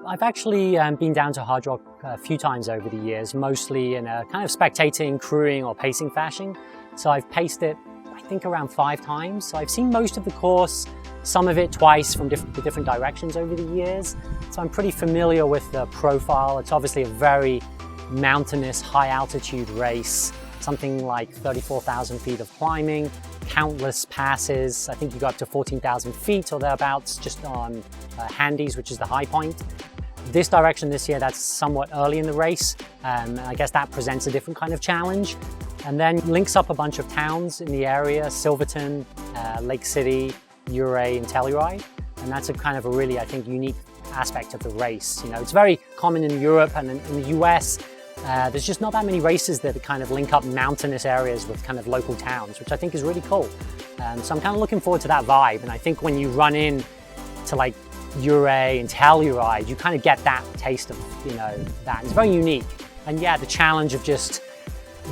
I've actually been down to Hardrock a few times over the years, mostly in a kind of spectating, crewing or pacing fashion. So I've paced it, I think, around 5 times. So I've seen most of the course, some of it twice from different directions over the years. So I'm pretty familiar with the profile. It's obviously a very mountainous, high altitude race, something like 34,000 feet of climbing, countless passes. I think you go up to 14,000 feet or thereabouts just on Handies, which is the high point. This direction this year, that's somewhat early in the race. I guess that presents a different kind of challenge. And then links up a bunch of towns in the area, Silverton, Lake City, NYRR and Telluride. And that's a kind of a really, I think, unique aspect of the race. You know, it's very common in Europe and in the US. There's just not that many races that kind of link up mountainous areas with kind of local towns, which I think is really cool. So I'm kind of looking forward to that vibe. And I think when you run in to like NYRR and Telluride, you kind of get that taste of, you know, that. It's very unique. And yeah, the challenge of just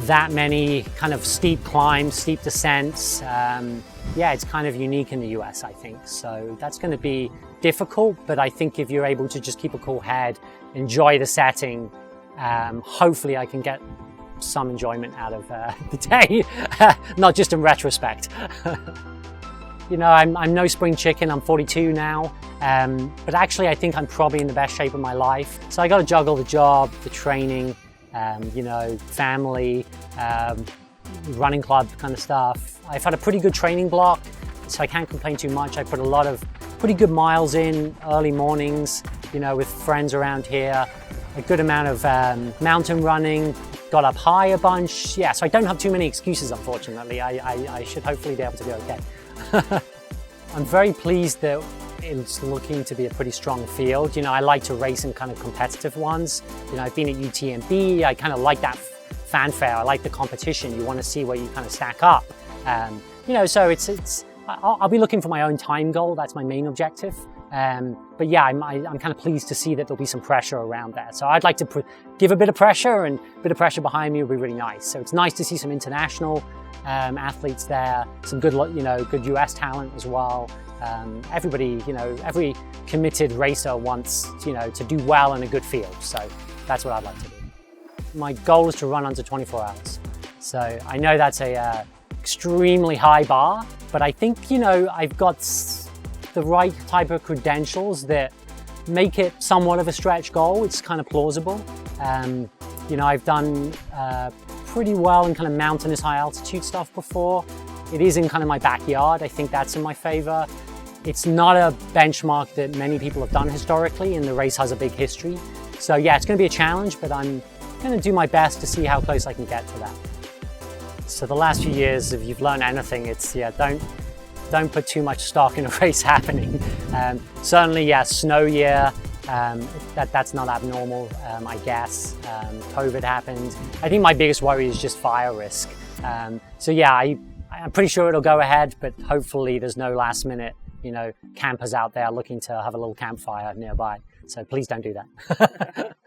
that many kind of steep climbs, steep descents. Yeah, it's kind of unique in the US, I think. So that's going to be difficult, but I think if you're able to just keep a cool head, enjoy the setting, hopefully I can get some enjoyment out of the day, not just in retrospect. You know, I'm no spring chicken, I'm 42 now, but actually I think I'm probably in the best shape of my life. So I got to juggle the job, the training, you know, family, running club kind of stuff. I've had a pretty good training block, so I can't complain too much. I put a lot of pretty good miles in, early mornings, you know, with friends around here. A good amount of mountain running, got up high a bunch. Yeah, so I don't have too many excuses, unfortunately. I should hopefully be able to be okay. I'm very pleased that it's looking to be a pretty strong field. You know, I like to race in kind of competitive ones. You know, I've been at Utmb, I kind of like that fanfare, I like the competition. You want to see where you kind of stack up. You know, so I'll be looking for my own time goal, that's my main objective. But yeah, I'm kind of pleased to see that there'll be some pressure around there. So I'd like to give a bit of pressure, and a bit of pressure behind me would be really nice. So it's nice to see some international athletes there, some good, you know, good US talent as well. Everybody, you know, every committed racer wants, you know, to do well in a good field. So that's what I'd like to do. My goal is to run under 24 hours. So I know that's a extremely high bar, but I think, you know, I've got the right type of credentials that make it somewhat of a stretch goal. It's kind of plausible. You know, I've done pretty well in kind of mountainous high altitude stuff before. It is in kind of my backyard. I think that's in my favor. It's not a benchmark that many people have done historically, and the race has a big history. So yeah, it's going to be a challenge, but I'm going to do my best to see how close I can get to that. So the last few years, if you've learned anything, it's, yeah, don't put too much stock in a race happening. Certainly, yeah, snow year, that's not abnormal, I guess. COVID happened. I think my biggest worry is just fire risk. So yeah, I'm pretty sure it'll go ahead, but hopefully there's no last minute, you know, campers out there looking to have a little campfire nearby. So please don't do that.